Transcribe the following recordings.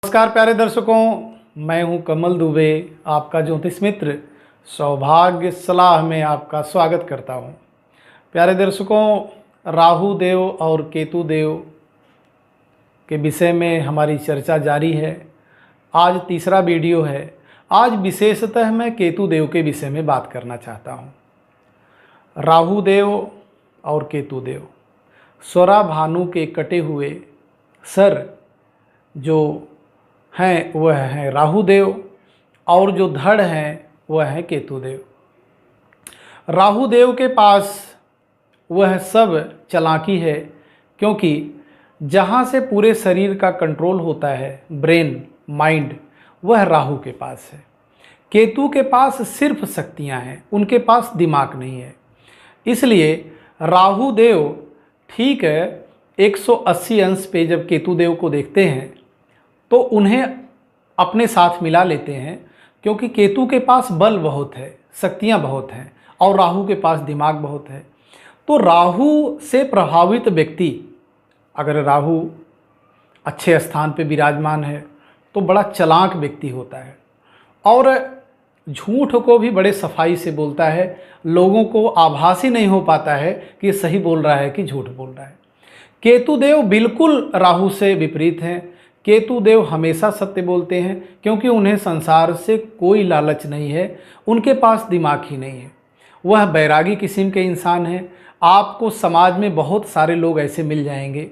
नमस्कार प्यारे दर्शकों, मैं हूं कमल दुबे, आपका ज्योतिष मित्र सौभाग्य सलाह में आपका स्वागत करता हूं। प्यारे दर्शकों, राहु देव और केतु देव के विषय में हमारी चर्चा जारी है। आज तीसरा वीडियो है। आज विशेषतः मैं केतु देव के विषय में बात करना चाहता हूं। राहु देव और केतु देव स्वरा भानु के कटे हुए सर जो हैं वह हैं राहु देव, और जो धड़ हैं वह है केतु देव। राहु देव के पास वह सब चालाकी है, क्योंकि जहाँ से पूरे शरीर का कंट्रोल होता है, ब्रेन माइंड, वह राहु के पास है। केतु के पास सिर्फ शक्तियाँ हैं, उनके पास दिमाग नहीं है। इसलिए राहु देव ठीक 180 अंश पे जब केतु देव को देखते हैं तो उन्हें अपने साथ मिला लेते हैं, क्योंकि केतु के पास बल बहुत है, शक्तियाँ बहुत हैं, और राहु के पास दिमाग बहुत है। तो राहु से प्रभावित व्यक्ति, अगर राहु अच्छे स्थान पे विराजमान है तो बड़ा चालाक व्यक्ति होता है, और झूठ को भी बड़े सफाई से बोलता है। लोगों को आभास ही नहीं हो पाता है कि ये सही बोल रहा है कि झूठ बोल रहा है। केतु देव बिल्कुल राहु से विपरीत हैं। केतु देव हमेशा सत्य बोलते हैं, क्योंकि उन्हें संसार से कोई लालच नहीं है, उनके पास दिमाग ही नहीं है। वह बैरागी किस्म के इंसान हैं। आपको समाज में बहुत सारे लोग ऐसे मिल जाएंगे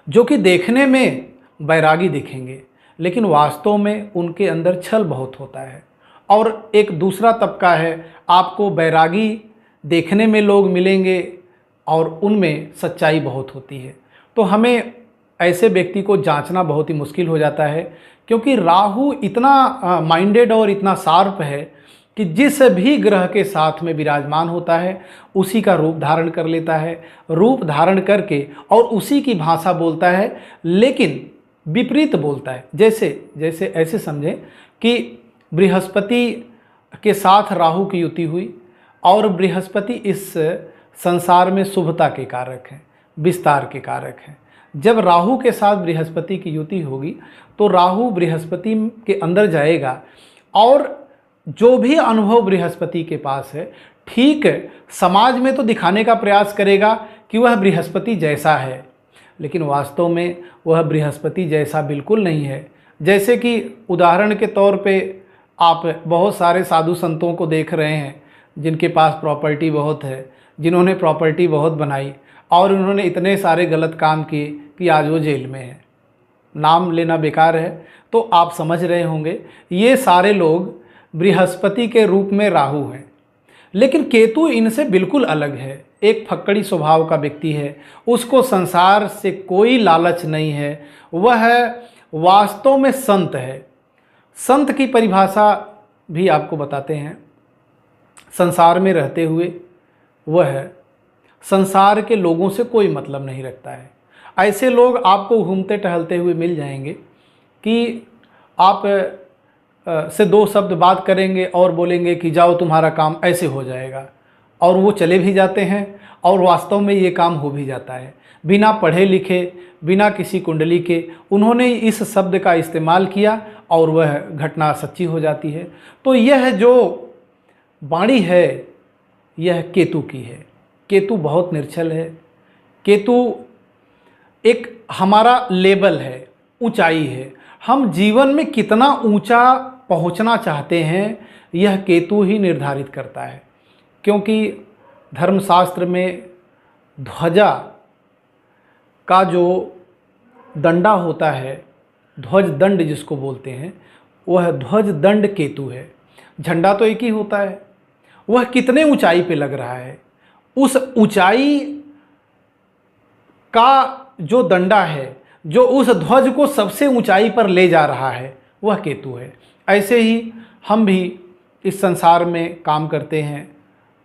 जो कि देखने में बैरागी दिखेंगे, लेकिन वास्तव में उनके अंदर छल बहुत होता है। और एक दूसरा तबका है, आपको बैरागी देखने में लोग मिलेंगे और उनमें सच्चाई बहुत होती है। तो हमें ऐसे व्यक्ति को जांचना बहुत ही मुश्किल हो जाता है, क्योंकि राहु इतना माइंडेड और इतना शार्प है कि जिस भी ग्रह के साथ में विराजमान होता है उसी का रूप धारण कर लेता है, रूप धारण करके और उसी की भाषा बोलता है, लेकिन विपरीत बोलता है। जैसे ऐसे समझें कि बृहस्पति के साथ राहु की युति हुई, और बृहस्पति इस संसार में शुभता के कारक हैं, विस्तार के कारक हैं। जब राहु के साथ बृहस्पति की युति होगी तो राहु बृहस्पति के अंदर जाएगा, और जो भी अनुभव बृहस्पति के पास है, ठीक समाज में तो दिखाने का प्रयास करेगा कि वह बृहस्पति जैसा है, लेकिन वास्तव में वह बृहस्पति जैसा बिल्कुल नहीं है। जैसे कि उदाहरण के तौर पे आप बहुत सारे साधु संतों को देख रहे हैं जिनके पास प्रॉपर्टी बहुत है, जिन्होंने प्रॉपर्टी बहुत बनाई, और उन्होंने इतने सारे गलत काम किए कि आज वो जेल में है। नाम लेना बेकार है, तो आप समझ रहे होंगे ये सारे लोग बृहस्पति के रूप में राहु हैं। लेकिन केतु इनसे बिल्कुल अलग है। एक फक्कड़ी स्वभाव का व्यक्ति है, उसको संसार से कोई लालच नहीं है, वह वास्तव में संत है। संत की परिभाषा भी आपको बताते हैं। संसार में रहते हुए वह संसार के लोगों से कोई मतलब नहीं रखता है। ऐसे लोग आपको घूमते टहलते हुए मिल जाएंगे कि आप से दो शब्द बात करेंगे और बोलेंगे कि जाओ तुम्हारा काम ऐसे हो जाएगा, और वो चले भी जाते हैं, और वास्तव में ये काम हो भी जाता है। बिना पढ़े लिखे, बिना किसी कुंडली के उन्होंने इस शब्द का इस्तेमाल किया और वह घटना सच्ची हो जाती है। तो यह जो वाणी है यह केतु की है। केतु बहुत निर्छल है। केतु एक हमारा लेवल है, ऊंचाई है। हम जीवन में कितना ऊंचा पहुंचना चाहते हैं यह केतु ही निर्धारित करता है, क्योंकि धर्मशास्त्र में ध्वजा का जो दंडा होता है, ध्वज दंड जिसको बोलते हैं, वह ध्वज दंड केतु है। झंडा तो एक ही होता है, वह कितने ऊंचाई पे लग रहा है, उस ऊंचाई का जो दंडा है, जो उस ध्वज को सबसे ऊंचाई पर ले जा रहा है, वह केतु है। ऐसे ही हम भी इस संसार में काम करते हैं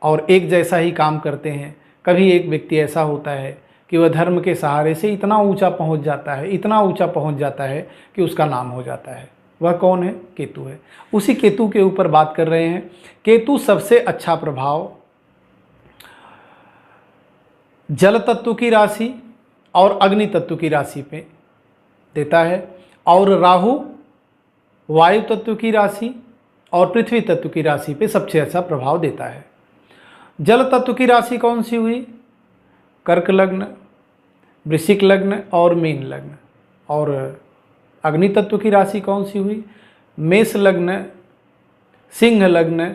और एक जैसा ही काम करते हैं। कभी एक व्यक्ति ऐसा होता है कि वह धर्म के सहारे से इतना ऊंचा पहुंच जाता है, इतना ऊंचा पहुंच जाता है कि उसका नाम हो जाता है। वह कौन है? केतु है। उसी केतु के ऊपर बात कर रहे हैं। केतु सबसे अच्छा प्रभाव जल तत्व की राशि और अग्नि तत्व की राशि पे देता है। और राहु वायु तत्व की राशि और पृथ्वी तत्व की राशि पे सबसे अच्छा प्रभाव देता है। जल तत्व की राशि कौन सी हुई? कर्क लग्न, वृश्चिक लग्न और मीन लग्न। और अग्नि तत्व की राशि कौन सी हुई? मेष लग्न, सिंह लग्न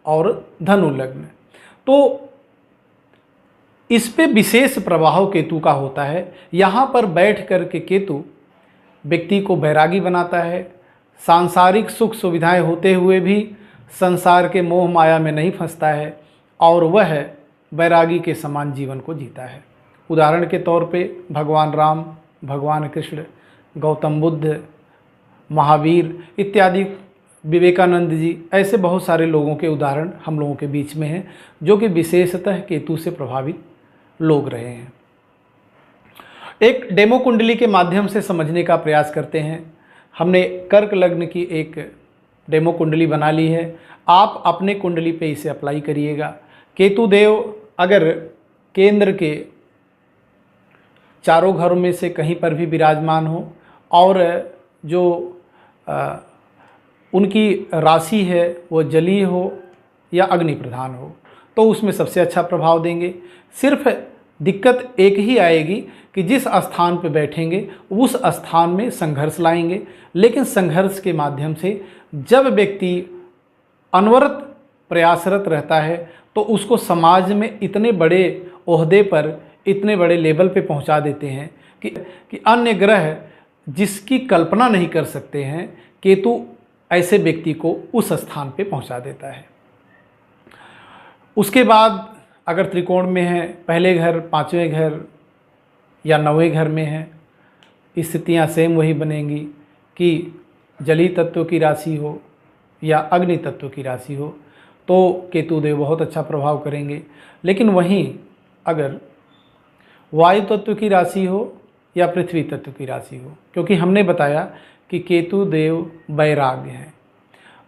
और धनु लग्न। तो इस पे विशेष प्रभाव केतु का होता है। यहाँ पर बैठ कर के केतु व्यक्ति को बैरागी बनाता है। सांसारिक सुख सुविधाएं होते हुए भी संसार के मोह माया में नहीं फंसता है और वह बैरागी के समान जीवन को जीता है। उदाहरण के तौर पे भगवान राम, भगवान कृष्ण, गौतम बुद्ध, महावीर इत्यादि, विवेकानंद जी, ऐसे बहुत सारे लोगों के उदाहरण हम लोगों के बीच में हैं जो कि विशेषतः केतु से प्रभावित लोग रहे हैं। एक डेमो कुंडली के माध्यम से समझने का प्रयास करते हैं। हमने कर्क लग्न की एक डेमो कुंडली बना ली है। आप अपने कुंडली पे इसे अप्लाई करिएगा। केतु देव अगर केंद्र के चारों घरों में से कहीं पर भी विराजमान हो और जो उनकी राशि है वो जलीय हो या अग्नि प्रधान हो तो उसमें सबसे अच्छा प्रभाव देंगे। सिर्फ दिक्कत एक ही आएगी कि जिस स्थान पर बैठेंगे उस स्थान में संघर्ष लाएंगे, लेकिन संघर्ष के माध्यम से जब व्यक्ति अनवरत प्रयासरत रहता है तो उसको समाज में इतने बड़े ओहदे पर, इतने बड़े लेवल पे पहुंचा देते हैं कि अन्य ग्रह जिसकी कल्पना नहीं कर सकते हैं, केतु ऐसे व्यक्ति को उस स्थान पे पहुंचा देता है। उसके बाद अगर त्रिकोण में है, पहले घर, पांचवें घर या नौवें घर में है, स्थितियाँ सेम वही बनेंगी कि जली तत्व की राशि हो या अग्नि तत्व की राशि हो तो केतु देव बहुत अच्छा प्रभाव करेंगे। लेकिन वहीं अगर वायु तत्व की राशि हो या पृथ्वी तत्व की राशि हो, क्योंकि हमने बताया कि केतु देव वैराग्य हैं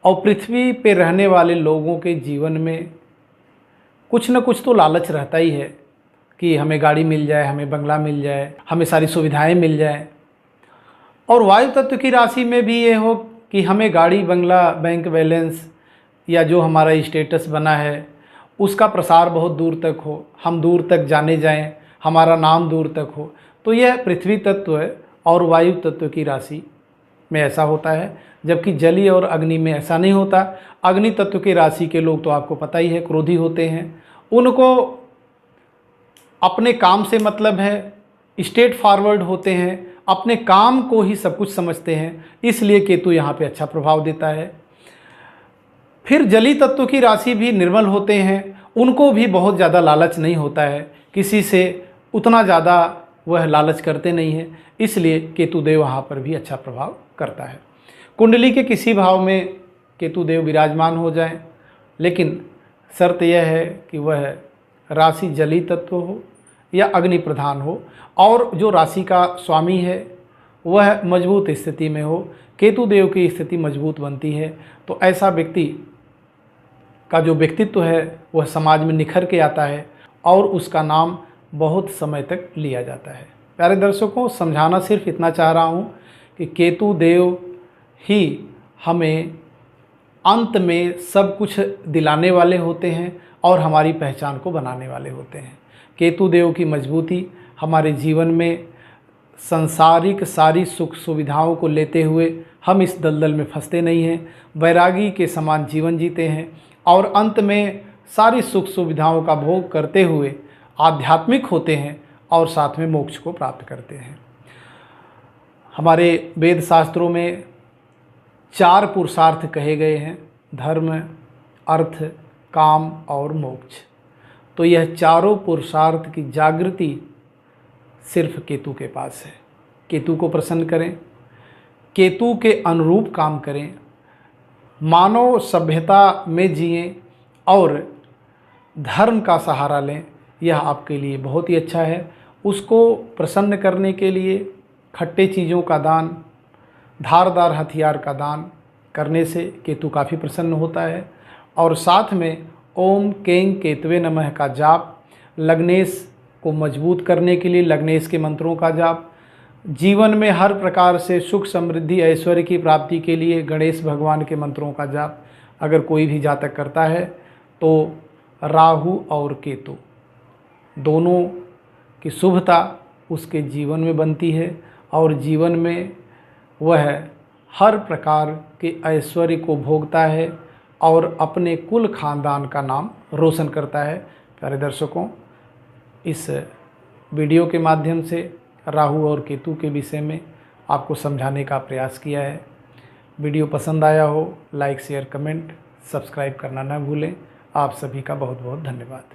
और पृथ्वी पे रहने वाले लोगों के जीवन में कुछ न कुछ तो लालच रहता ही है कि हमें गाड़ी मिल जाए, हमें बंगला मिल जाए, हमें सारी सुविधाएं मिल जाए। और वायु तत्व की राशि में भी ये हो कि हमें गाड़ी, बंगला, बैंक बैलेंस या जो हमारा स्टेटस बना है उसका प्रसार बहुत दूर तक हो, हम दूर तक जाने जाएं, हमारा नाम दूर तक हो। तो यह पृथ्वी तत्व और वायु तत्व की राशि में ऐसा होता है, जबकि जली और अग्नि में ऐसा नहीं होता। अग्नि तत्व की राशि के लोग तो आपको पता ही है, क्रोधी होते हैं, उनको अपने काम से मतलब है, स्ट्रेट फॉरवर्ड होते हैं, अपने काम को ही सब कुछ समझते हैं, इसलिए केतु यहाँ पे अच्छा प्रभाव देता है। फिर जली तत्व की राशि भी निर्मल होते हैं, उनको भी बहुत ज़्यादा लालच नहीं होता है, किसी से उतना ज़्यादा वह लालच करते नहीं हैं, इसलिए केतु देव वहाँ पर भी अच्छा प्रभाव करता है। कुंडली के किसी भाव में केतु देव विराजमान हो जाएं, लेकिन शर्त यह है कि वह राशि जली तत्व हो या अग्नि प्रधान हो और जो राशि का स्वामी है वह मजबूत स्थिति में हो। केतु देव की स्थिति मजबूत बनती है तो ऐसा व्यक्ति का जो व्यक्तित्व है वह समाज में निखर के आता है और उसका नाम बहुत समय तक लिया जाता है। प्यारे दर्शकों, समझाना सिर्फ इतना चाह रहा हूँ कि केतु देव ही हमें अंत में सब कुछ दिलाने वाले होते हैं और हमारी पहचान को बनाने वाले होते हैं। केतु देव की मजबूती हमारे जीवन में संसारिक सारी सुख सुविधाओं को लेते हुए हम इस दलदल में फंसते नहीं हैं, वैरागी के समान जीवन जीते हैं और अंत में सारी सुख सुविधाओं का भोग करते हुए आध्यात्मिक होते हैं और साथ में मोक्ष को प्राप्त करते हैं। हमारे वेद शास्त्रों में 4 पुरुषार्थ कहे गए हैं, धर्म, अर्थ, काम और मोक्ष। तो यह चारों पुरुषार्थ की जागृति सिर्फ केतु के पास है। केतु को प्रसन्न करें, केतु के अनुरूप काम करें, मानव सभ्यता में जिएं और धर्म का सहारा लें, यह आपके लिए बहुत ही अच्छा है। उसको प्रसन्न करने के लिए खट्टे चीज़ों का दान, धारदार हथियार का दान करने से केतु काफ़ी प्रसन्न होता है। और साथ में ओम कें केतवे नमः का जाप, लग्नेश को मजबूत करने के लिए लग्नेश के मंत्रों का जाप, जीवन में हर प्रकार से सुख समृद्धि ऐश्वर्य की प्राप्ति के लिए गणेश भगवान के मंत्रों का जाप अगर कोई भी जातक करता है तो राहु और केतु दोनों की शुभता उसके जीवन में बनती है और जीवन में वह हर प्रकार के ऐश्वर्य को भोगता है और अपने कुल खानदान का नाम रोशन करता है। प्यारे दर्शकों, इस वीडियो के माध्यम से राहु और केतु के विषय में आपको समझाने का प्रयास किया है। वीडियो पसंद आया हो लाइक शेयर कमेंट सब्सक्राइब करना न भूलें। आप सभी का बहुत बहुत धन्यवाद।